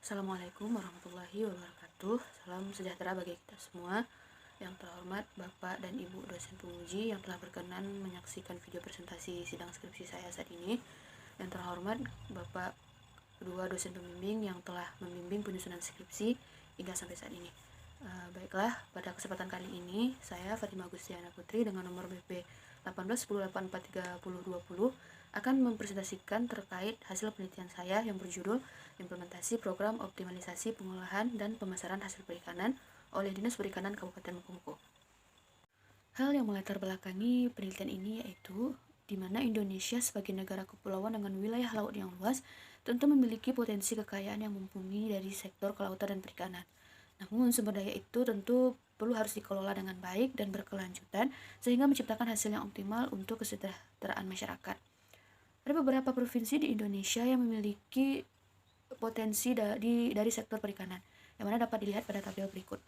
Assalamualaikum warahmatullahi wabarakatuh. Salam sejahtera bagi kita semua. Yang terhormat Bapak dan Ibu dosen penguji yang telah berkenan menyaksikan video presentasi sidang skripsi saya saat ini. Yang terhormat Bapak kedua dosen pembimbing yang telah membimbing penyusunan skripsi hingga sampai saat ini. Baiklah, pada kesempatan kali ini saya Fatimah Gustiana Putri dengan nomor BP 1810843020 akan mempresentasikan terkait hasil penelitian saya yang berjudul Implementasi Program Optimalisasi Pengolahan dan Pemasaran Hasil Perikanan oleh Dinas Perikanan Kabupaten Mukomuko. Hal yang melatar belakangi penelitian ini yaitu di mana Indonesia sebagai negara kepulauan dengan wilayah laut yang luas tentu memiliki potensi kekayaan yang mumpuni dari sektor kelautan dan perikanan. Namun sumber daya itu tentu perlu harus dikelola dengan baik dan berkelanjutan sehingga menciptakan hasil yang optimal untuk kesejahteraan masyarakat. Ada beberapa provinsi di Indonesia yang memiliki potensi dari sektor perikanan, yang mana dapat dilihat pada tabel berikut.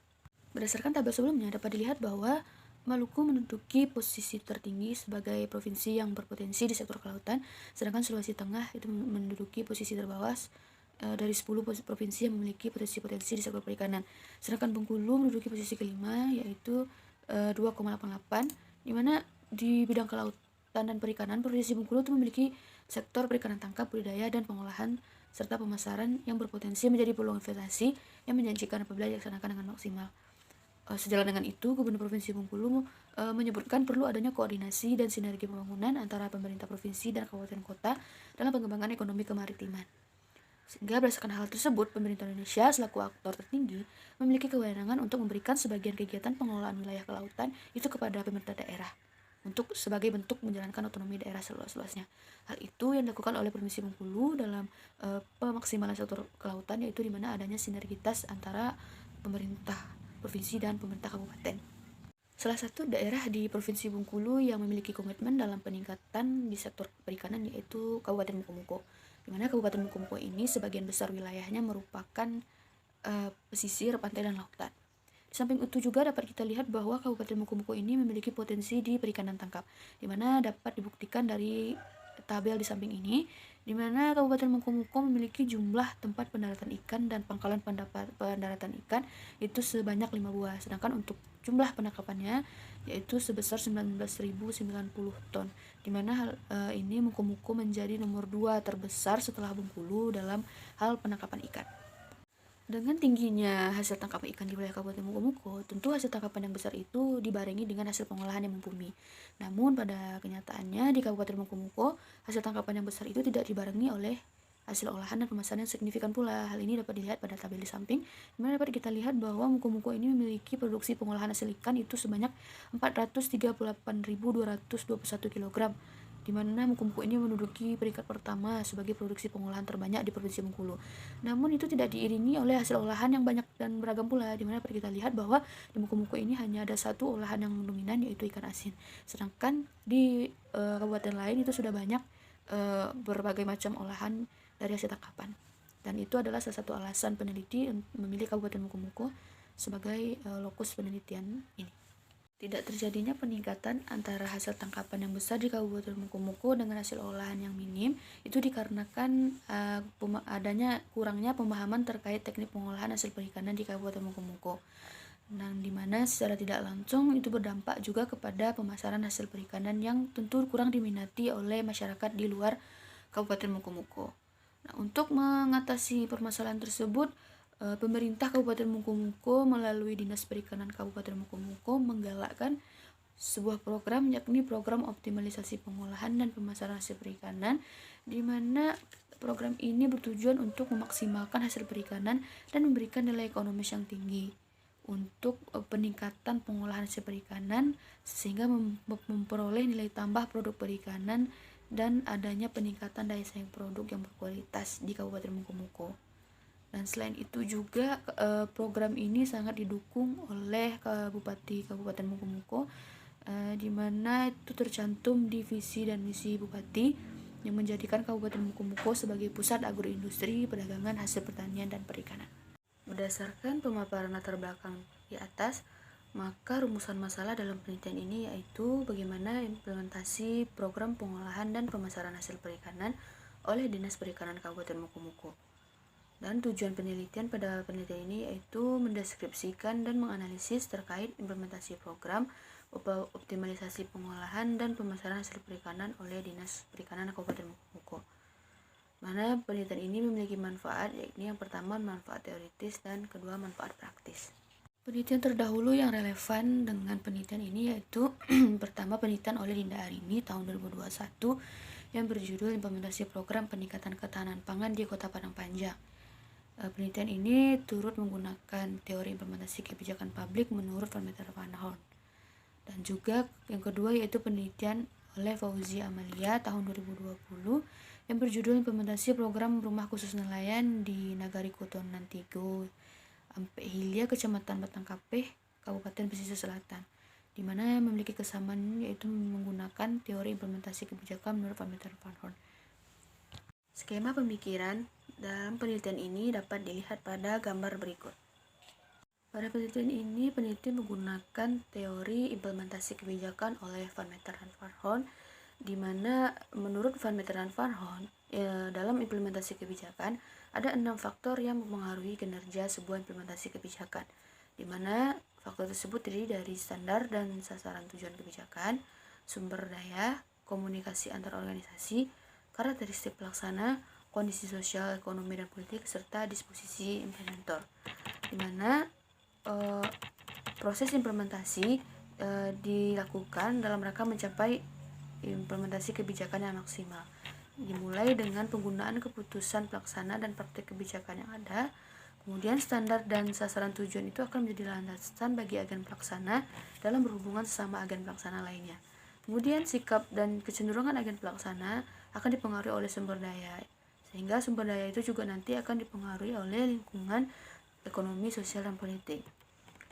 Berdasarkan tabel sebelumnya, dapat dilihat bahwa Maluku menduduki posisi tertinggi sebagai provinsi yang berpotensi di sektor kelautan, sedangkan Sulawesi Tengah itu menduduki posisi terbawah dari 10 provinsi yang memiliki potensi-potensi di sektor perikanan. Sedangkan Bengkulu menduduki posisi kelima, yaitu 2,88, di mana di bidang kelautan dan perikanan, Provinsi Bengkulu itu memiliki sektor perikanan tangkap, budidaya, dan pengolahan serta pemasaran yang berpotensi menjadi peluang investasi yang menjanjikan apabila dilaksanakan dengan maksimal. Sejalan dengan itu, Gubernur Provinsi Bengkulu menyebutkan perlu adanya koordinasi dan sinergi pembangunan antara pemerintah provinsi dan kabupaten kota dalam pengembangan ekonomi kemaritiman. Sehingga berdasarkan hal tersebut, pemerintah Indonesia selaku aktor tertinggi memiliki kewenangan untuk memberikan sebagian kegiatan pengelolaan wilayah kelautan itu kepada pemerintah daerah untuk sebagai bentuk menjalankan otonomi daerah seluas-luasnya. Hal itu yang dilakukan oleh Provinsi Bengkulu dalam pemaksimalan sektor kelautan, yaitu di mana adanya sinergitas antara pemerintah provinsi dan pemerintah kabupaten. Salah satu daerah di Provinsi Bengkulu yang memiliki komitmen dalam peningkatan di sektor perikanan yaitu Kabupaten Mukomuko, di mana Kabupaten Mukomuko ini sebagian besar wilayahnya merupakan pesisir, pantai, dan lautan. Di samping itu juga dapat kita lihat bahwa Kabupaten Mukomuko ini memiliki potensi di perikanan tangkap, di mana dapat dibuktikan dari tabel di samping ini, di mana Kabupaten Mukomuko memiliki jumlah tempat pendaratan ikan dan pangkalan pendaratan ikan itu sebanyak 5 buah, sedangkan untuk jumlah penangkapannya yaitu sebesar 19.090 ton, di mana hal ini Mukomuko menjadi nomor 2 terbesar setelah Bengkulu dalam hal penangkapan ikan. Dengan tingginya hasil tangkapan ikan di wilayah Kabupaten Mukomuko, tentu hasil tangkapan yang besar itu dibarengi dengan hasil pengolahan yang mumpuni. Namun pada kenyataannya di Kabupaten Mukomuko, hasil tangkapan yang besar itu tidak dibarengi oleh hasil olahan dan pemasaran yang signifikan pula. Hal ini dapat dilihat pada tabel di samping, di mana dapat kita lihat bahwa Mukomuko ini memiliki produksi pengolahan hasil ikan itu sebanyak 438.221 kg, di mana Mukomuko ini menduduki peringkat pertama sebagai produksi pengolahan terbanyak di Provinsi Bengkulu. Namun itu tidak diiringi oleh hasil olahan yang banyak dan beragam pula, di mana dapat kita lihat bahwa di Mukomuko ini hanya ada satu olahan yang dominan yaitu ikan asin. Sedangkan di kabupaten lain itu sudah banyak berbagai macam olahan dari hasil tangkapan. Dan itu adalah salah satu alasan peneliti memilih Kabupaten Mukomuko sebagai lokus penelitian ini. Tidak terjadinya peningkatan antara hasil tangkapan yang besar di Kabupaten Mukomuko dengan hasil olahan yang minim itu dikarenakan adanya kurangnya pemahaman terkait teknik pengolahan hasil perikanan di Kabupaten Mukomuko. Dan dimana secara tidak langsung itu berdampak juga kepada pemasaran hasil perikanan yang tentu kurang diminati oleh masyarakat di luar Kabupaten Mukomuko. Nah, untuk mengatasi permasalahan tersebut, pemerintah Kabupaten Mukomuko melalui Dinas Perikanan Kabupaten Mukomuko menggalakkan sebuah program, yakni program optimalisasi pengolahan dan pemasaran hasil perikanan, di mana program ini bertujuan untuk memaksimalkan hasil perikanan dan memberikan nilai ekonomis yang tinggi untuk peningkatan pengolahan hasil perikanan sehingga memperoleh nilai tambah produk perikanan dan adanya peningkatan daya saing produk yang berkualitas di Kabupaten Mukomuko. Dan selain itu juga program ini sangat didukung oleh Bupati Kabupaten Mukomuko, di mana itu tercantum di visi dan misi Bupati yang menjadikan Kabupaten Mukomuko sebagai pusat agroindustri, perdagangan, hasil pertanian, dan perikanan. Berdasarkan pemaparan latar belakang di atas, maka rumusan masalah dalam penelitian ini yaitu bagaimana implementasi program pengolahan dan pemasaran hasil perikanan oleh Dinas Perikanan Kabupaten Mukomuko. Dan tujuan penelitian pada penelitian ini yaitu mendeskripsikan dan menganalisis terkait implementasi program optimalisasi pengolahan dan pemasaran hasil perikanan oleh Dinas Perikanan Kabupaten Muko. Mana penelitian ini memiliki manfaat, yakni yang pertama manfaat teoritis dan kedua manfaat praktis. Penelitian terdahulu yang relevan dengan penelitian ini yaitu pertama penelitian oleh Linda Arini tahun 2021 yang berjudul implementasi program peningkatan ketahanan pangan di Kota Padang Panjang. Penelitian ini turut menggunakan teori implementasi kebijakan publik menurut Van Horn. Dan juga yang kedua yaitu penelitian oleh Fauzi Amalia tahun 2020 yang berjudul implementasi program rumah khusus nelayan di Nagari Kotonan Tigo, Ampe Hilia, Kecamatan Batang Kapeh, Kabupaten Pesisir Selatan, di mana memiliki kesamaan yaitu menggunakan teori implementasi kebijakan menurut Van Horn. Skema pemikiran dalam penelitian ini dapat dilihat pada gambar berikut. Pada penelitian ini, peneliti menggunakan teori implementasi kebijakan oleh Van Meter dan Van Horn, di mana menurut Van Meter dan Van Horn, dalam implementasi kebijakan ada 6 faktor yang mempengaruhi kinerja sebuah implementasi kebijakan, di mana faktor tersebut terdiri dari standar dan sasaran tujuan kebijakan, sumber daya, komunikasi antar organisasi, karakteristik pelaksana, kondisi sosial, ekonomi, dan politik, serta disposisi implementator, di mana proses implementasi dilakukan dalam rangka mencapai implementasi kebijakan yang maksimal, dimulai dengan penggunaan keputusan pelaksana dan praktik kebijakan yang ada. Kemudian standar dan sasaran tujuan itu akan menjadi landasan bagi agen pelaksana dalam berhubungan sesama agen pelaksana lainnya. Kemudian sikap dan kecenderungan agen pelaksana akan dipengaruhi oleh sumber daya, sehingga sumber daya itu juga nanti akan dipengaruhi oleh lingkungan ekonomi, sosial, dan politik.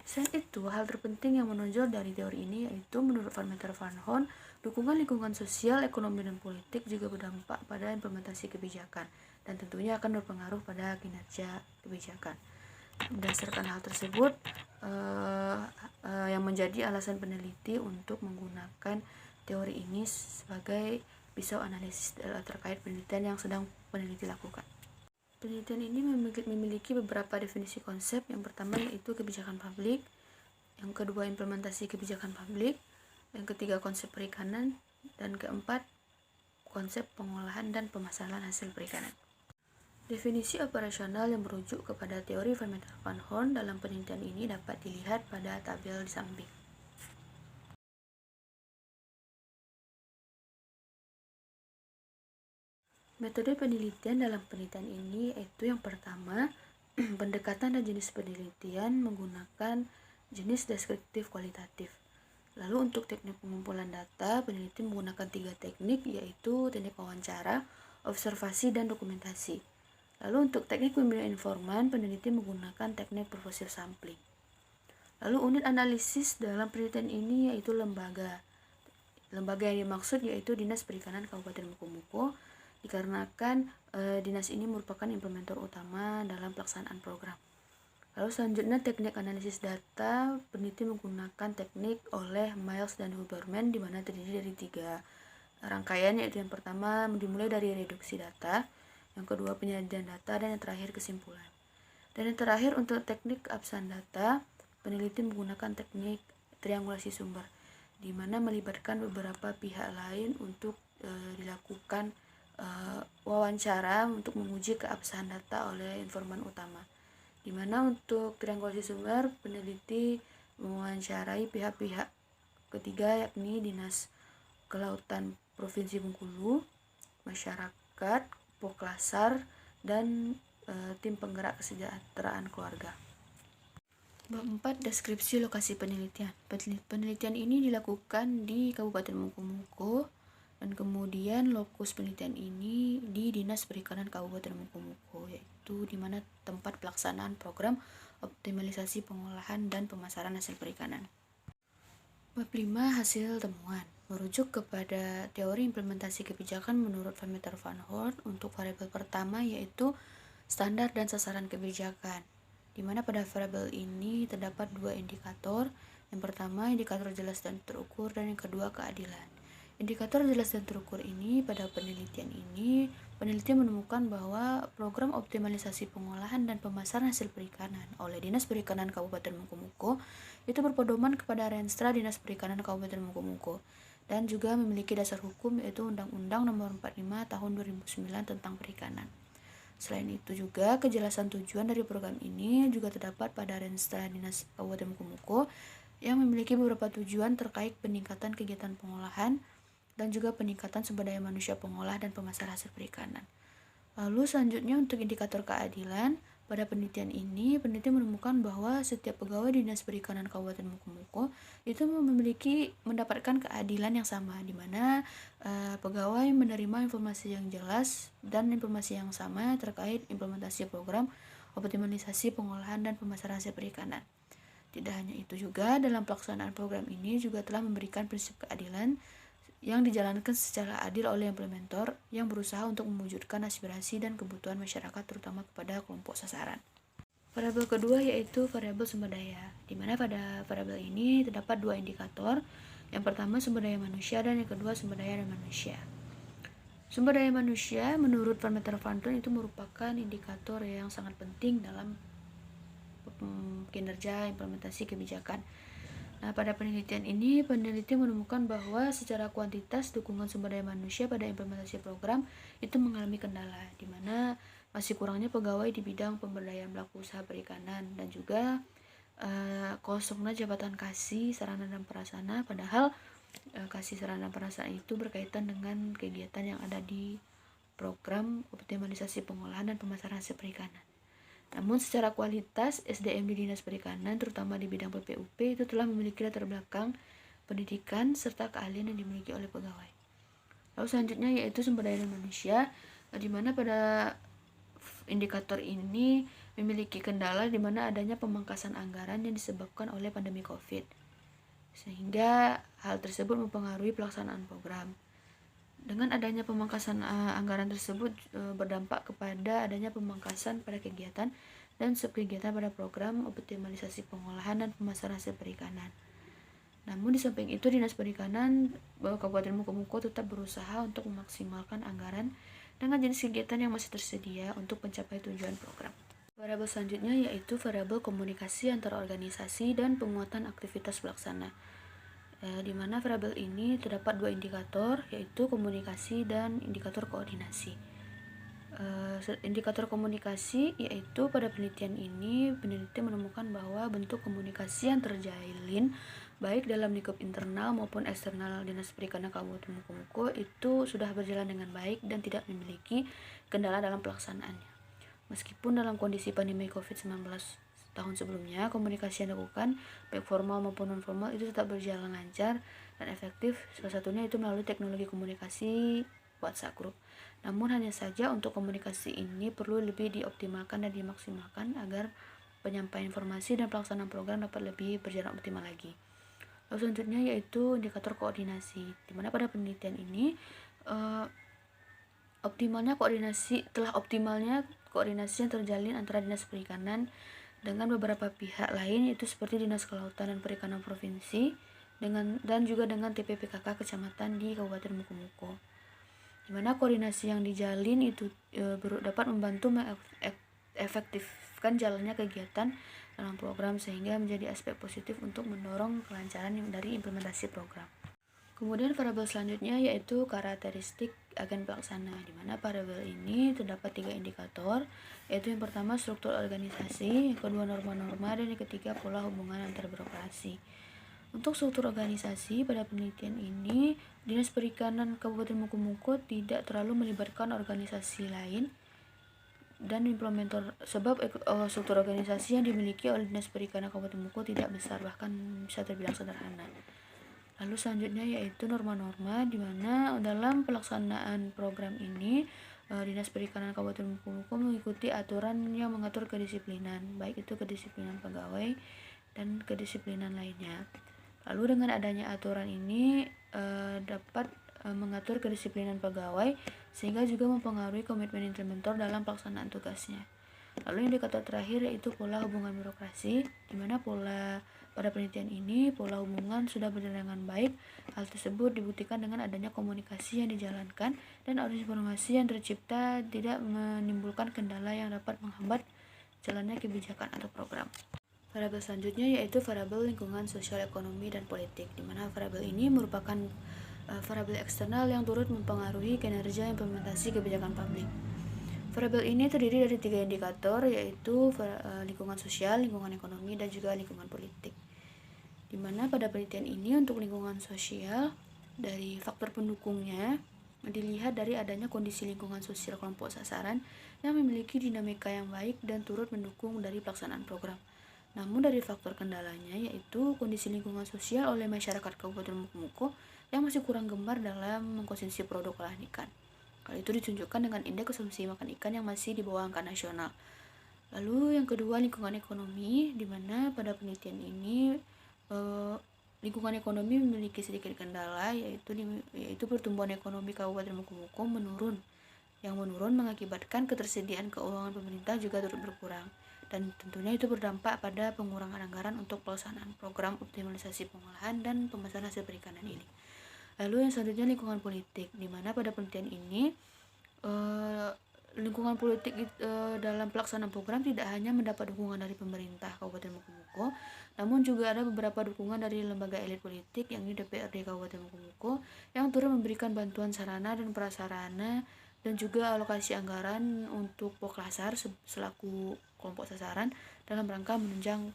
Selain itu, hal terpenting yang menonjol dari teori ini yaitu menurut Van Meter Van Horn, dukungan lingkungan sosial, ekonomi, dan politik juga berdampak pada implementasi kebijakan dan tentunya akan berpengaruh pada kinerja kebijakan. Berdasarkan hal tersebut, yang menjadi alasan peneliti untuk menggunakan teori ini sebagai pisau analisis terkait penelitian yang sedang peneliti lakukan. Penelitian ini memiliki beberapa definisi konsep. Yang pertama yaitu kebijakan publik, yang kedua implementasi kebijakan publik, yang ketiga konsep perikanan, dan keempat konsep pengolahan dan pemasaran hasil perikanan. Definisi operasional yang merujuk kepada teori Van Meter Van Horn dalam penelitian ini dapat dilihat pada tabel di samping. Metode penelitian dalam penelitian ini yaitu yang pertama, pendekatan dan jenis penelitian menggunakan jenis deskriptif kualitatif. Lalu untuk teknik pengumpulan data, peneliti menggunakan 3 teknik yaitu teknik wawancara, observasi, dan dokumentasi. Lalu untuk teknik pemilihan informan, peneliti menggunakan teknik proposal sampling. Lalu unit analisis dalam penelitian ini yaitu lembaga. Lembaga yang dimaksud yaitu Dinas Perikanan Kabupaten Muko, dikarenakan dinas ini merupakan implementator utama dalam pelaksanaan program. Lalu selanjutnya teknik analisis data, peneliti menggunakan teknik oleh Miles dan Huberman, di mana terdiri dari 3 rangkaian, yaitu yang pertama dimulai dari reduksi data, yang kedua penyajian data, dan yang terakhir kesimpulan. Dan yang terakhir untuk teknik absen data, peneliti menggunakan teknik triangulasi sumber, di mana melibatkan beberapa pihak lain untuk dilakukan wawancara untuk menguji keabsahan data oleh informan utama. Di mana untuk triangulasi sumber, peneliti mewawancarai pihak-pihak ketiga yakni Dinas Kelautan Provinsi Bengkulu, masyarakat, Poklasar, dan tim penggerak kesejahteraan keluarga. Bab 4, deskripsi lokasi penelitian. Penelitian ini dilakukan di Kabupaten Muko, dan kemudian lokus penelitian ini di Dinas Perikanan Kabupaten Muko, yaitu di mana tempat pelaksanaan program optimalisasi pengolahan dan pemasaran hasil perikanan. Bab 5, hasil temuan. Merujuk kepada teori implementasi kebijakan menurut Van Meter Van Horn untuk variabel pertama yaitu standar dan sasaran kebijakan, di mana pada variabel ini terdapat 2 indikator. Yang pertama indikator jelas dan terukur, dan yang kedua keadilan. Indikator jelas dan terukur ini pada penelitian ini peneliti menemukan bahwa program optimalisasi pengolahan dan pemasaran hasil perikanan oleh Dinas Perikanan Kabupaten Mukomuko itu berpedoman kepada Renstra Dinas Perikanan Kabupaten Mukomuko dan juga memiliki dasar hukum yaitu Undang-Undang Nomor 45 Tahun 2009 tentang Perikanan. Selain itu juga kejelasan tujuan dari program ini juga terdapat pada Renstra Dinas Kabupaten Mukomuko yang memiliki beberapa tujuan terkait peningkatan kegiatan pengolahan dan juga peningkatan sumber daya manusia pengolah dan pemasaran hasil perikanan. Lalu selanjutnya untuk indikator keadilan, pada penelitian ini peneliti menemukan bahwa setiap pegawai Dinas Perikanan Kabupaten Mukomuko itu mendapatkan keadilan yang sama, di mana pegawai menerima informasi yang jelas dan informasi yang sama terkait implementasi program optimalisasi pengolahan dan pemasaran hasil perikanan. Tidak hanya itu juga, dalam pelaksanaan program ini juga telah memberikan prinsip keadilan yang dijalankan secara adil oleh implementer yang berusaha untuk mewujudkan aspirasi dan kebutuhan masyarakat terutama kepada kelompok sasaran. Variabel kedua yaitu variabel sumber daya, di mana pada variabel ini terdapat dua indikator. Yang pertama sumber daya manusia dan yang kedua sumber daya manusia. Sumber daya manusia menurut parameter Vanton itu merupakan indikator yang sangat penting dalam kinerja implementasi kebijakan. Nah, pada penelitian ini, peneliti menemukan bahwa secara kuantitas dukungan sumber daya manusia pada implementasi program itu mengalami kendala, di mana masih kurangnya pegawai di bidang pemberdayaan pelaku usaha perikanan dan juga kosongnya jabatan kasih, sarana dan prasarana, padahal kasih sarana dan prasarana itu berkaitan dengan kegiatan yang ada di program optimalisasi pengolahan dan pemasaran hasil perikanan. Namun secara kualitas, SDM di Dinas Perikanan, terutama di bidang PPUP, itu telah memiliki latar belakang pendidikan serta keahlian yang dimiliki oleh pegawai. Lalu selanjutnya yaitu sumber daya manusia, di mana pada indikator ini memiliki kendala di mana adanya pemangkasan anggaran yang disebabkan oleh pandemi COVID, sehingga hal tersebut mempengaruhi pelaksanaan program. Dengan adanya pemangkasan anggaran tersebut berdampak kepada adanya pemangkasan pada kegiatan dan subkegiatan pada program optimalisasi pengolahan dan pemasaran hasil perikanan. Namun di samping itu Dinas Perikanan Kabupaten Mukomuko tetap berusaha untuk memaksimalkan anggaran dengan jenis kegiatan yang masih tersedia untuk mencapai tujuan program. Variabel selanjutnya yaitu variabel komunikasi antar organisasi dan penguatan aktivitas pelaksana. Di mana variabel ini terdapat dua indikator, yaitu komunikasi dan indikator koordinasi. Indikator komunikasi yaitu pada penelitian ini peneliti menemukan bahwa bentuk komunikasi yang terjalin baik dalam lingkup internal maupun eksternal Dinas Perikanan Kabupaten Mukomuko itu sudah berjalan dengan baik dan tidak memiliki kendala dalam pelaksanaannya. Meskipun dalam kondisi pandemi COVID-19 tahun sebelumnya, komunikasi yang dilakukan baik formal maupun non formal itu tetap berjalan lancar dan efektif. Salah satunya itu melalui teknologi komunikasi WhatsApp Group. Namun hanya saja untuk komunikasi ini perlu lebih dioptimalkan dan dimaksimalkan agar penyampaian informasi dan pelaksanaan program dapat lebih berjalan optimal lagi. Lalu selanjutnya yaitu indikator koordinasi, di mana pada penelitian ini optimalnya koordinasi yang terjalin antara Dinas Perikanan dengan beberapa pihak lain, yaitu seperti Dinas Kelautan dan Perikanan Provinsi dan juga dengan TPPKK Kecamatan di Kabupaten Mukomuko, di mana koordinasi yang dijalin itu dapat membantu mengefektifkan jalannya kegiatan dalam program sehingga menjadi aspek positif untuk mendorong kelancaran dari implementasi program. Kemudian variabel selanjutnya yaitu karakteristik agen pelaksana, di mana variabel ini terdapat 3 indikator, yaitu yang pertama struktur organisasi, yang kedua norma-norma, dan yang ketiga pola hubungan antar birokrasi. Untuk struktur organisasi pada penelitian ini, Dinas Perikanan Kabupaten Mukomuko tidak terlalu melibatkan organisasi lain dan implementer, sebab struktur organisasi yang dimiliki oleh Dinas Perikanan Kabupaten Mukomuko tidak besar, bahkan bisa terbilang sederhana. Lalu selanjutnya yaitu norma-norma, di mana dalam pelaksanaan program ini Dinas Perikanan Kabupaten Mukomuko mengikuti aturan yang mengatur kedisiplinan, baik itu kedisiplinan pegawai dan kedisiplinan lainnya. Lalu dengan adanya aturan ini dapat mengatur kedisiplinan pegawai sehingga juga mempengaruhi komitmen implementer dalam pelaksanaan tugasnya. Lalu indikator terakhir yaitu pola hubungan birokrasi, di mana pada penelitian ini pola hubungan sudah berjalan dengan baik. Hal tersebut dibuktikan dengan adanya komunikasi yang dijalankan dan arus informasi yang tercipta tidak menimbulkan kendala yang dapat menghambat jalannya kebijakan atau program. Variabel selanjutnya yaitu variabel lingkungan sosial, ekonomi, dan politik, di mana variabel ini merupakan variabel eksternal yang turut mempengaruhi kinerja implementasi kebijakan publik. Variabel ini terdiri dari 3 indikator, yaitu lingkungan sosial, lingkungan ekonomi, dan juga lingkungan politik. Di mana pada penelitian ini untuk lingkungan sosial, dari faktor pendukungnya dilihat dari adanya kondisi lingkungan sosial kelompok sasaran yang memiliki dinamika yang baik dan turut mendukung dari pelaksanaan program. Namun dari faktor kendalanya yaitu kondisi lingkungan sosial oleh masyarakat Kabupaten Mukomuko yang masih kurang gemar dalam mengkonsumsi produk olahan ikan. Hal itu ditunjukkan dengan indeks konsumsi makan ikan yang masih di bawah angka nasional. Lalu yang kedua, lingkungan ekonomi, di mana pada penelitian ini lingkungan ekonomi memiliki sedikit kendala, yaitu pertumbuhan ekonomi Kabupaten Mukomuko menurun. Yang menurun mengakibatkan ketersediaan keuangan pemerintah juga turut berkurang, dan tentunya itu berdampak pada pengurangan anggaran untuk pelaksanaan program optimalisasi pengolahan dan pemasaran hasil perikanan ini. Lalu yang selanjutnya lingkungan politik, di mana pada penelitian ini lingkungan politik dalam pelaksanaan program tidak hanya mendapat dukungan dari pemerintah Kabupaten Mukomuko, namun juga ada beberapa dukungan dari lembaga elit politik, yakni DPRD Kabupaten Mukomuko, yang turut memberikan bantuan sarana dan prasarana dan juga alokasi anggaran untuk Poklasar selaku kelompok sasaran dalam rangka menunjang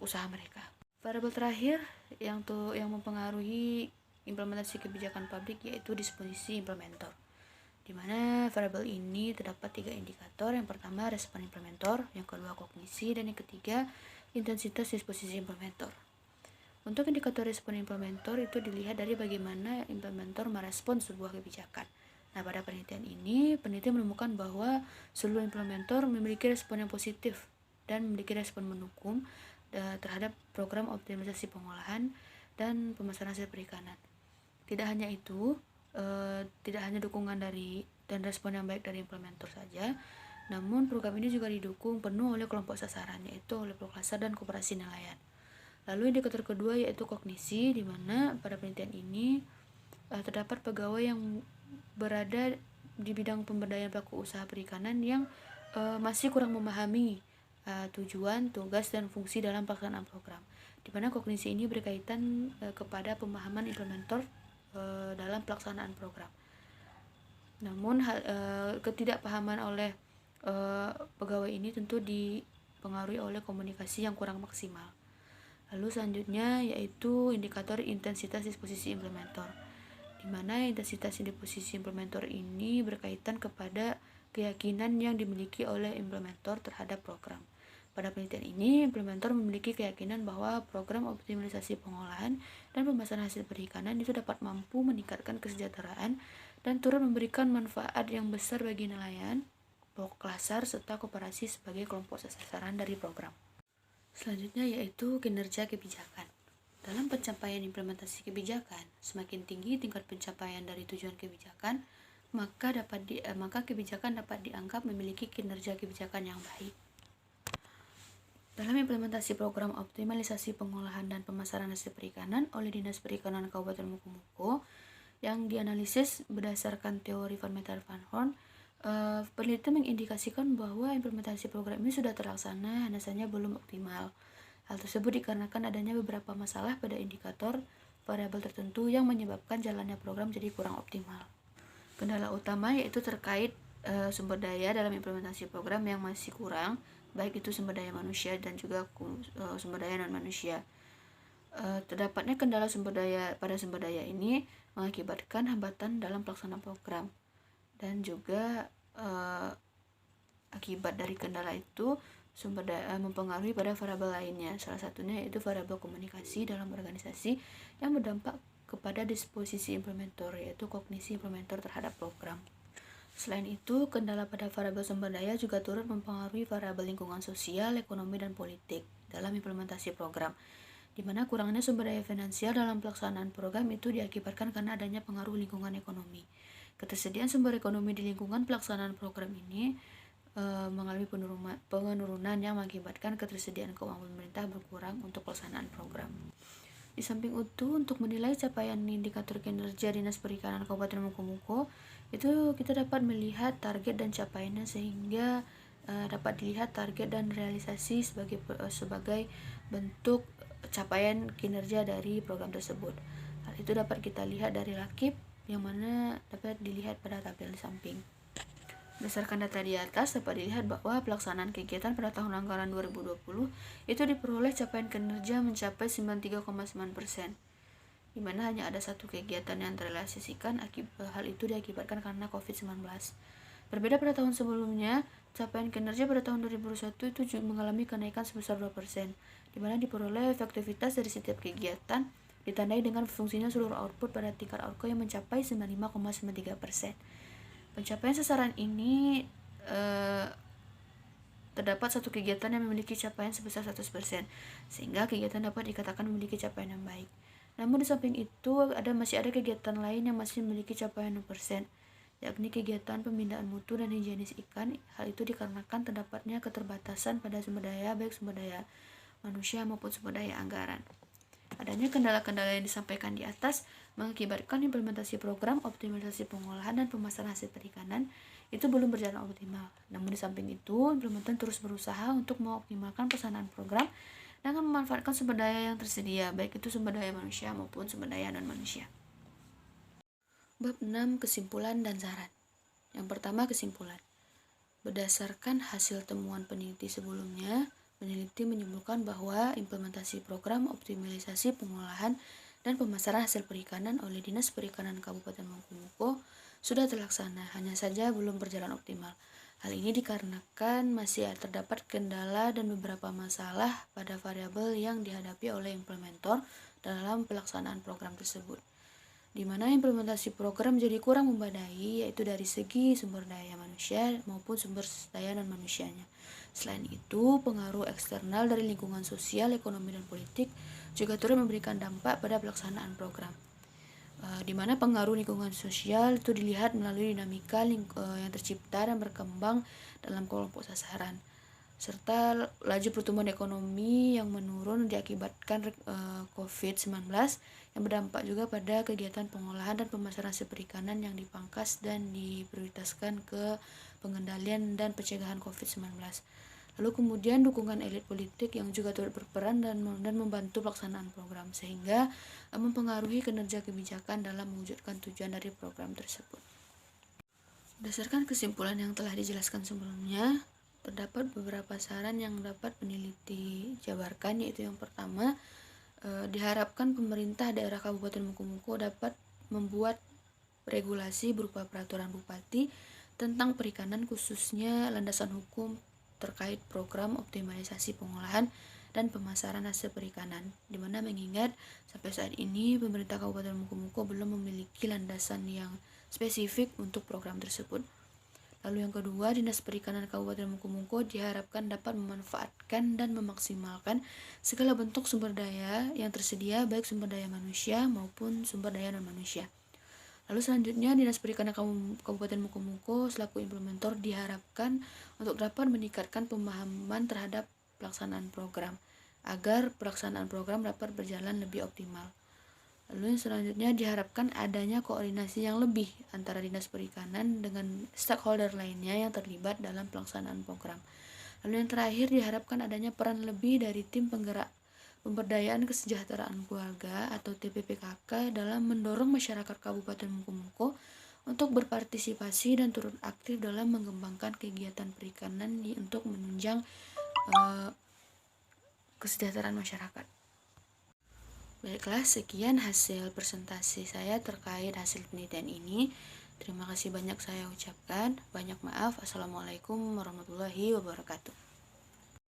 usaha mereka. Variabel terakhir yang mempengaruhi implementasi kebijakan publik yaitu disposisi implementor, di mana variabel ini terdapat 3 indikator. Yang pertama respon implementor, yang kedua kognisi, dan yang ketiga intensitas disposisi implementor. Untuk indikator respon implementor itu dilihat dari bagaimana implementor merespon sebuah kebijakan. Nah, pada penelitian ini peneliti menemukan bahwa seluruh implementor memiliki respon yang positif dan memiliki respon mendukung terhadap program optimalisasi pengolahan dan pemasaran hasil perikanan. Tidak hanya itu, tidak hanya dukungan dan respon yang baik dari implementor saja, namun program ini juga didukung penuh oleh kelompok sasaran, yaitu oleh Poklasar dan koperasi nelayan. Lalu indikator kedua yaitu kognisi, di mana pada penelitian ini terdapat pegawai yang berada di bidang pemberdayaan pelaku usaha perikanan yang masih kurang memahami tujuan, tugas, dan fungsi dalam pelaksanaan program, di mana kognisi ini berkaitan kepada pemahaman implementor dalam pelaksanaan program. Namun ketidakpahaman oleh pegawai ini tentu dipengaruhi oleh komunikasi yang kurang maksimal. Lalu selanjutnya yaitu indikator intensitas disposisi implementor, di mana intensitas disposisi implementor ini berkaitan kepada keyakinan yang dimiliki oleh implementor terhadap program. Pada penelitian ini, implementor memiliki keyakinan bahwa program optimalisasi pengolahan dan pemasaran hasil perikanan itu dapat mampu meningkatkan kesejahteraan dan turut memberikan manfaat yang besar bagi nelayan, Poklasar, serta koperasi sebagai kelompok sasaran dari program. Selanjutnya yaitu kinerja kebijakan. Dalam pencapaian implementasi kebijakan, semakin tinggi tingkat pencapaian dari tujuan kebijakan, maka kebijakan dapat dianggap memiliki kinerja kebijakan yang baik. Dalam implementasi program optimalisasi pengolahan dan pemasaran hasil perikanan oleh Dinas Perikanan Kabupaten Mukomuko yang dianalisis berdasarkan teori Van Horn, peneliti mengindikasikan bahwa implementasi program ini sudah terlaksana, hanya saja belum optimal. Hal tersebut dikarenakan adanya beberapa masalah pada indikator variabel tertentu yang menyebabkan jalannya program jadi kurang optimal. Kendala utama yaitu terkait sumber daya dalam implementasi program yang masih kurang, baik itu sumber daya manusia dan juga sumber daya non manusia. Terdapatnya kendala sumber daya ini mengakibatkan hambatan dalam pelaksanaan program, dan juga akibat dari kendala itu sumber daya mempengaruhi pada variabel lainnya. Salah satunya yaitu variabel komunikasi dalam organisasi yang berdampak kepada disposisi implementor, yaitu kognisi implementor terhadap program. Selain itu, kendala pada variabel sumber daya juga turut mempengaruhi variabel lingkungan sosial, ekonomi, dan politik dalam implementasi program, di mana kurangnya sumber daya finansial dalam pelaksanaan program itu diakibatkan karena adanya pengaruh lingkungan ekonomi. Ketersediaan sumber ekonomi di lingkungan pelaksanaan program ini mengalami penurunan yang mengakibatkan ketersediaan keuangan pemerintah berkurang untuk pelaksanaan program. Di samping itu, untuk menilai capaian indikator kinerja Dinas Perikanan Kabupaten Mukomuko, itu kita dapat melihat target dan capaiannya, sehingga dapat dilihat target dan realisasi sebagai bentuk capaian kinerja dari program tersebut. Hal itu dapat kita lihat dari lakip, yang mana dapat dilihat pada tabel di samping. Berdasarkan data di atas, dapat dilihat bahwa pelaksanaan kegiatan pada tahun anggaran 2020 itu diperoleh capaian kinerja mencapai 93,9%, di mana hanya ada satu kegiatan yang terrealisasikan. Hal itu diakibatkan karena COVID-19. Berbeda pada tahun sebelumnya, capaian kinerja pada tahun 2021 itu juga mengalami kenaikan sebesar 2%, di mana diperoleh efektivitas dari setiap kegiatan ditandai dengan fungsinya seluruh output pada tingkat outcome yang mencapai 95,93%. Pencapaian sasaran ini terdapat satu kegiatan yang memiliki capaian sebesar 100%, sehingga kegiatan dapat dikatakan memiliki capaian yang baik. Namun di samping itu masih ada kegiatan lain yang masih memiliki capaian 0%, yakni kegiatan pembinaan mutu dan higienis ikan. Hal itu dikarenakan terdapatnya keterbatasan pada sumber daya, baik sumber daya manusia maupun sumber daya anggaran. Adanya kendala-kendala yang disampaikan di atas mengakibatkan implementasi program optimalisasi pengolahan dan pemasaran hasil perikanan itu belum berjalan optimal. Namun di samping itu, implementan terus berusaha untuk mengoptimalkan pelaksanaan program dengan memanfaatkan sumber daya yang tersedia, baik itu sumber daya manusia maupun sumber daya non-manusia. Bab 6, kesimpulan dan saran. Yang pertama, kesimpulan. Berdasarkan hasil temuan peneliti sebelumnya, peneliti menyimpulkan bahwa implementasi program optimalisasi pengolahan dan pemasaran hasil perikanan oleh Dinas Perikanan Kabupaten Mukomuko sudah terlaksana, hanya saja belum berjalan optimal. Hal ini dikarenakan masih terdapat kendala dan beberapa masalah pada variabel yang dihadapi oleh implementator dalam pelaksanaan program tersebut, di mana implementasi program jadi kurang memadai, yaitu dari segi sumber daya manusia maupun sumber daya non-manusianya. Selain itu, pengaruh eksternal dari lingkungan sosial, ekonomi, dan politik juga turut memberikan dampak pada pelaksanaan program, di mana pengaruh lingkungan sosial itu dilihat melalui dinamika yang tercipta dan berkembang dalam kelompok sasaran, serta laju pertumbuhan ekonomi yang menurun diakibatkan COVID-19, yang berdampak juga pada kegiatan pengolahan dan pemasaran hasil perikanan yang dipangkas dan diprioritaskan ke pengendalian dan pencegahan COVID-19. Lalu kemudian dukungan elit politik yang juga turut berperan dan membantu pelaksanaan program, sehingga mempengaruhi kinerja kebijakan dalam mewujudkan tujuan dari program tersebut. Berdasarkan kesimpulan yang telah dijelaskan sebelumnya, terdapat beberapa saran yang dapat peneliti jabarkan, yaitu yang pertama, diharapkan pemerintah daerah Kabupaten Mukomuko dapat membuat regulasi berupa peraturan bupati tentang perikanan, khususnya landasan hukum terkait program optimalisasi pengolahan dan pemasaran hasil perikanan, di mana mengingat sampai saat ini pemerintah Kabupaten Mukomuko belum memiliki landasan yang spesifik untuk program tersebut. Lalu yang kedua, Dinas Perikanan Kabupaten Mukomuko diharapkan dapat memanfaatkan dan memaksimalkan segala bentuk sumber daya yang tersedia, baik sumber daya manusia maupun sumber daya non-manusia. Lalu selanjutnya, Dinas Perikanan Kabupaten Mukomuko selaku implementator diharapkan untuk dapat meningkatkan pemahaman terhadap pelaksanaan program, agar pelaksanaan program dapat berjalan lebih optimal. Lalu yang selanjutnya, diharapkan adanya koordinasi yang lebih antara Dinas Perikanan dengan stakeholder lainnya yang terlibat dalam pelaksanaan program. Lalu yang terakhir, diharapkan adanya peran lebih dari tim penggerak Pemberdayaan Kesejahteraan Keluarga atau TPPKK dalam mendorong masyarakat Kabupaten Mukomuko untuk berpartisipasi dan turut aktif dalam mengembangkan kegiatan perikanan untuk menunjang kesejahteraan masyarakat. Baiklah, sekian hasil presentasi saya terkait hasil penelitian ini. Terima kasih banyak saya ucapkan. Banyak maaf. Assalamualaikum warahmatullahi wabarakatuh.